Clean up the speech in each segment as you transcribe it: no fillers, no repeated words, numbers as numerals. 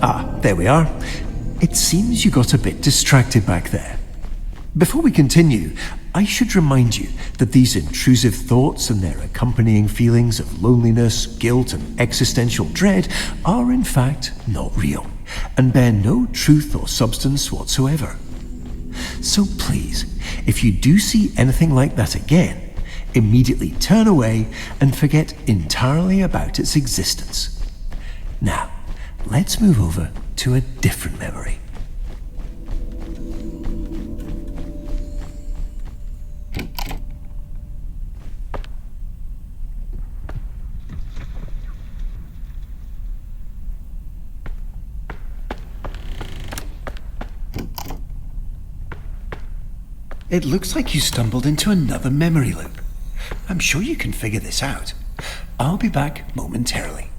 Ah, there we are. It seems you got a bit distracted back there. Before we continue, I should remind you that these intrusive thoughts and their accompanying feelings of loneliness, guilt, and existential dread are in fact not real, and bear no truth or substance whatsoever. So please, if you do see anything like that again, immediately turn away and forget entirely about its existence. Now, let's move over to a different memory. It looks like you stumbled into another memory loop. I'm sure you can figure this out. I'll be back momentarily.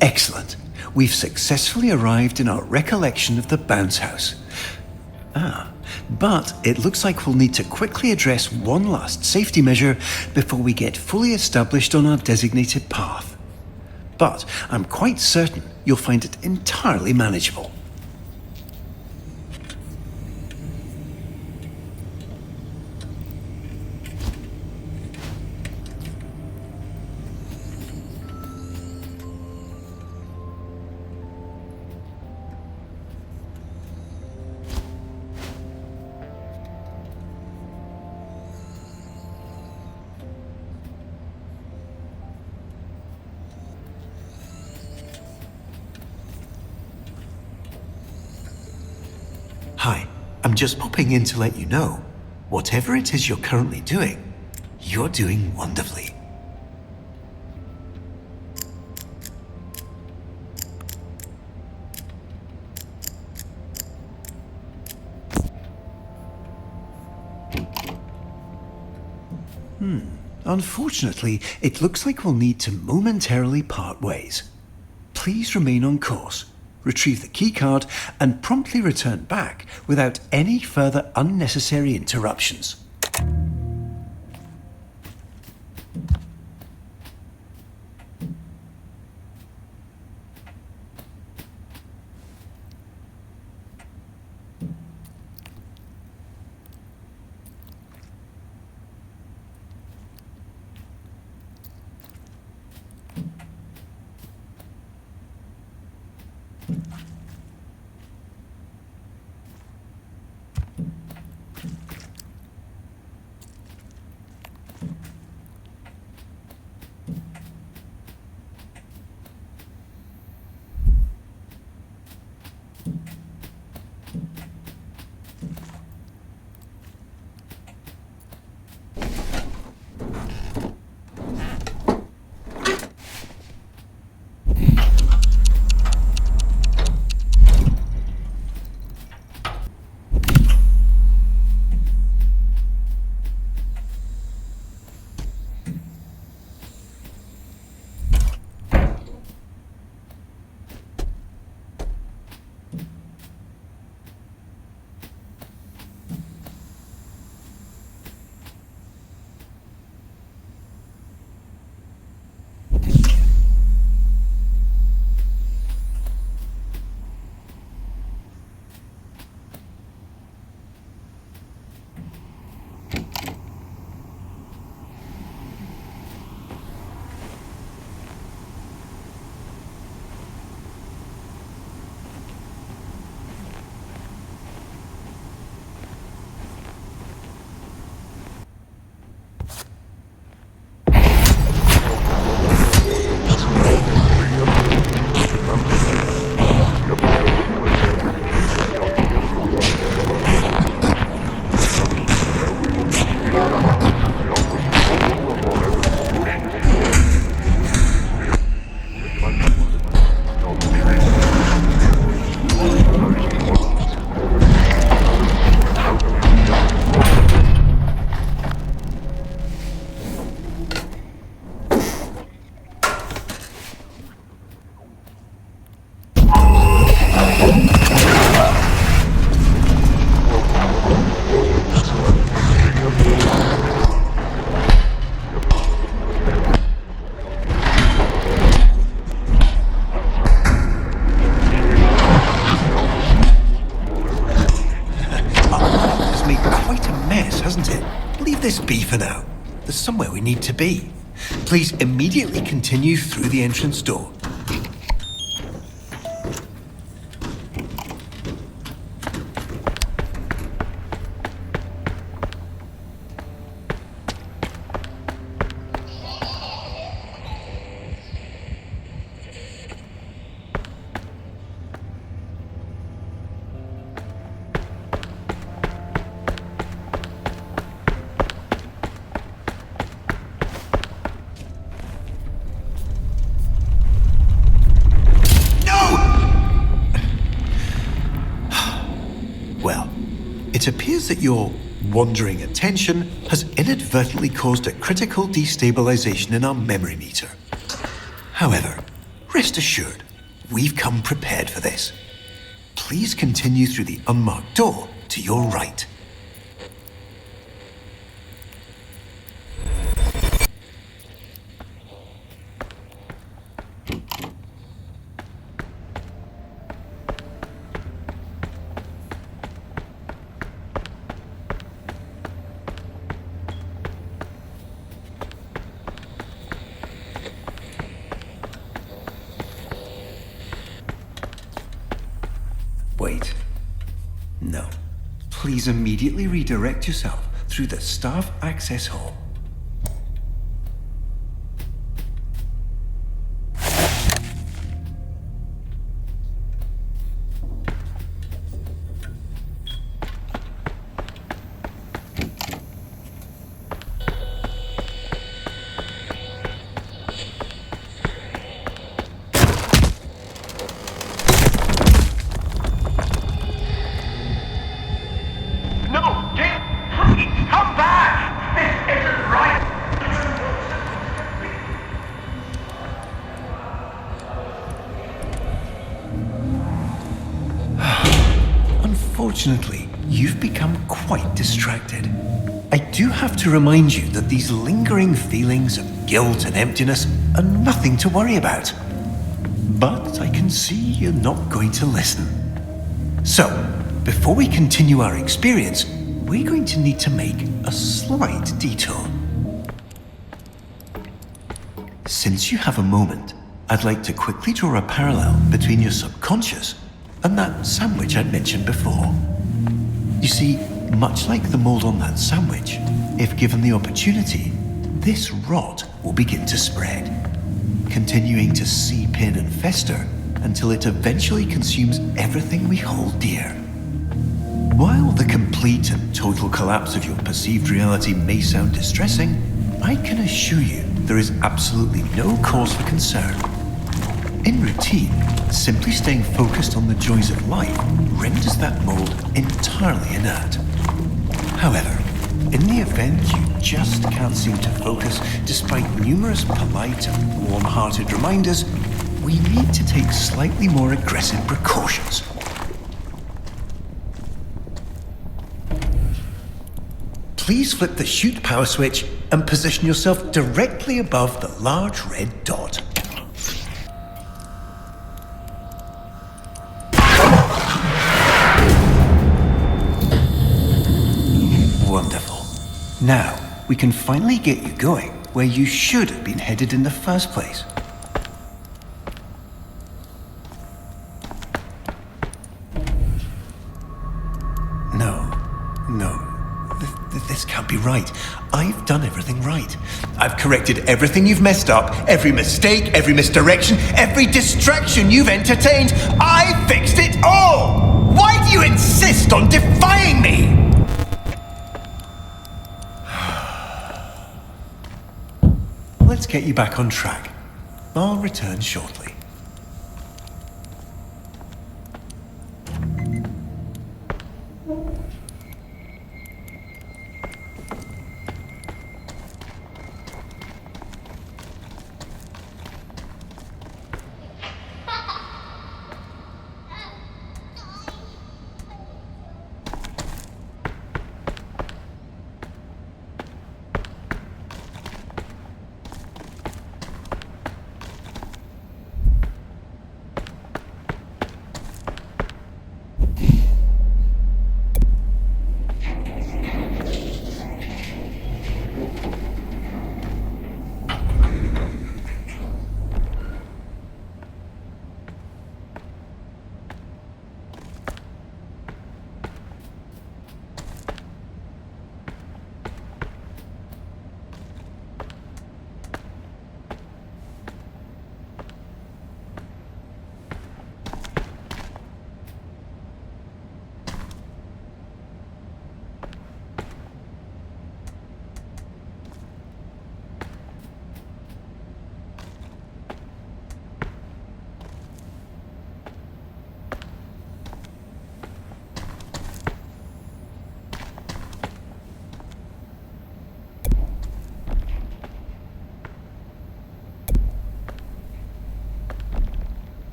Excellent. We've successfully arrived in our recollection of the bounce house. But it looks like we'll need to quickly address one last safety measure before we get fully established on our designated path. But I'm quite certain you'll find it entirely manageable. just popping in to let you know, whatever it is you're currently doing, you're doing wonderfully. Unfortunately, it looks like we'll need to momentarily part ways. Please remain on course, retrieve the keycard, and promptly return back without any further unnecessary interruptions. This be for now. There's somewhere we need to be. Please immediately continue through the entrance door. It appears that your wandering attention has inadvertently caused a critical destabilization in our memory meter. However, rest assured, we've come prepared for this. Please continue through the unmarked door to your right. Wait. No. Please immediately redirect yourself through the staff access hall. Unfortunately, you've become quite distracted. I do have to remind you that these lingering feelings of guilt and emptiness are nothing to worry about. But I can see you're not going to listen. So, before we continue our experience, we're going to need to make a slight detour. Since you have a moment, I'd like to quickly draw a parallel between your subconscious and that sandwich I'd mentioned before. You see, much like the mold on that sandwich, if given the opportunity, this rot will begin to spread, continuing to seep in and fester until it eventually consumes everything we hold dear. While the complete and total collapse of your perceived reality may sound distressing, I can assure you there is absolutely no cause for concern. In routine, simply staying focused on the joys of life renders that mold entirely inert. However, in the event you just can't seem to focus despite numerous polite and warm-hearted reminders, we need to take slightly more aggressive precautions. Please flip the shoot power switch and position yourself directly above the large red dot. Wonderful. Now, we can finally get you going where you should have been headed in the first place. No. This can't be right. I've done everything right. I've corrected everything you've messed up, every mistake, every misdirection, every distraction you've entertained. I fixed it all! Why do you insist on defying me? Let's get you back on track. I'll return shortly.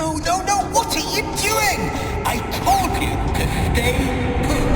No, what are you doing? I told you to stay put.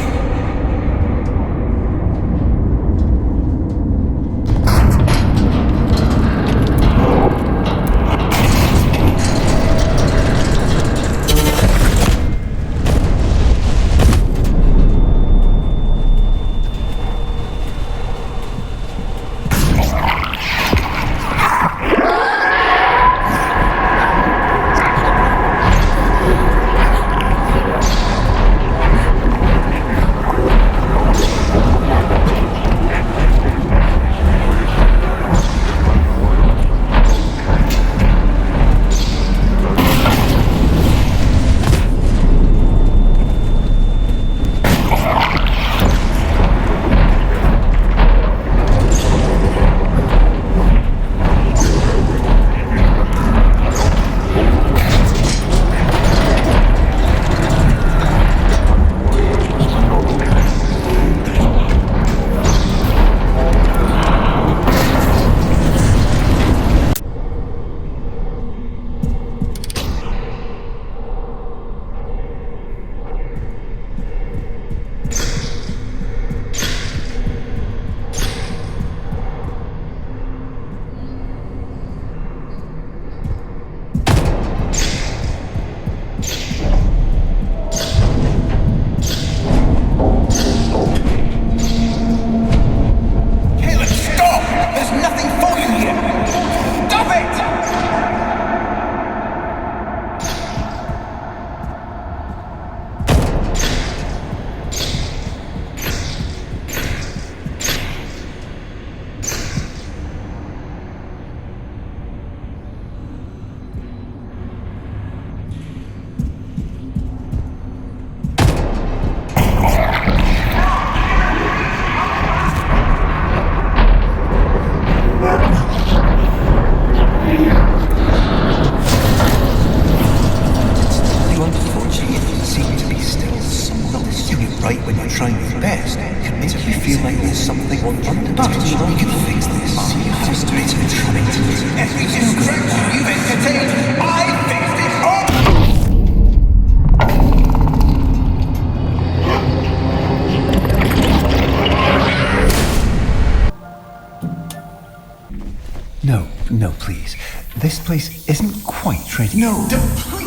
No, please. This place isn't quite ready. No, please.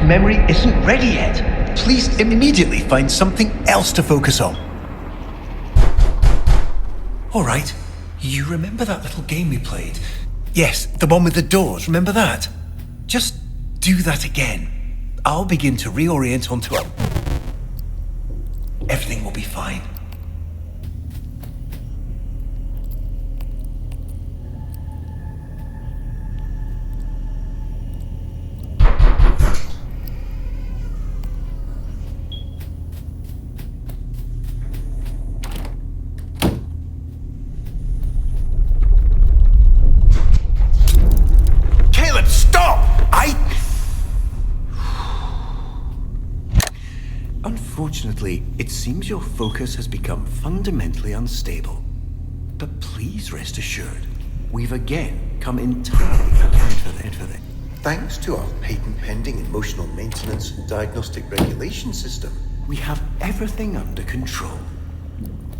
Memory isn't ready yet. Please immediately find something else to focus on. All right, you remember that little game we played? Yes, the one with the doors, remember that? Just do that again. I'll begin to reorient onto it. Everything will be fine. Unfortunately, it seems your focus has become fundamentally unstable. But please rest assured, we've again come entirely prepared for this. Thanks to our patent-pending emotional maintenance and diagnostic regulation system, we have everything under control.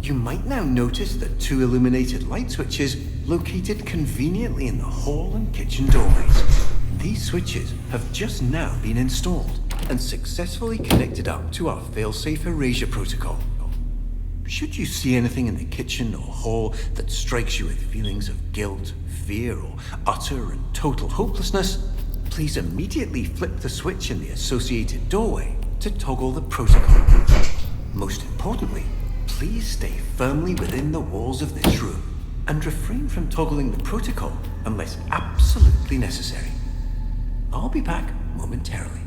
You might now notice the 2 illuminated light switches located conveniently in the hall and kitchen doorways. These switches have just now been installed and successfully connected up to our fail-safe erasure protocol. Should you see anything in the kitchen or hall that strikes you with feelings of guilt, fear, or utter and total hopelessness, please immediately flip the switch in the associated doorway to toggle the protocol. Most importantly, please stay firmly within the walls of this room and refrain from toggling the protocol unless absolutely necessary. I'll be back momentarily.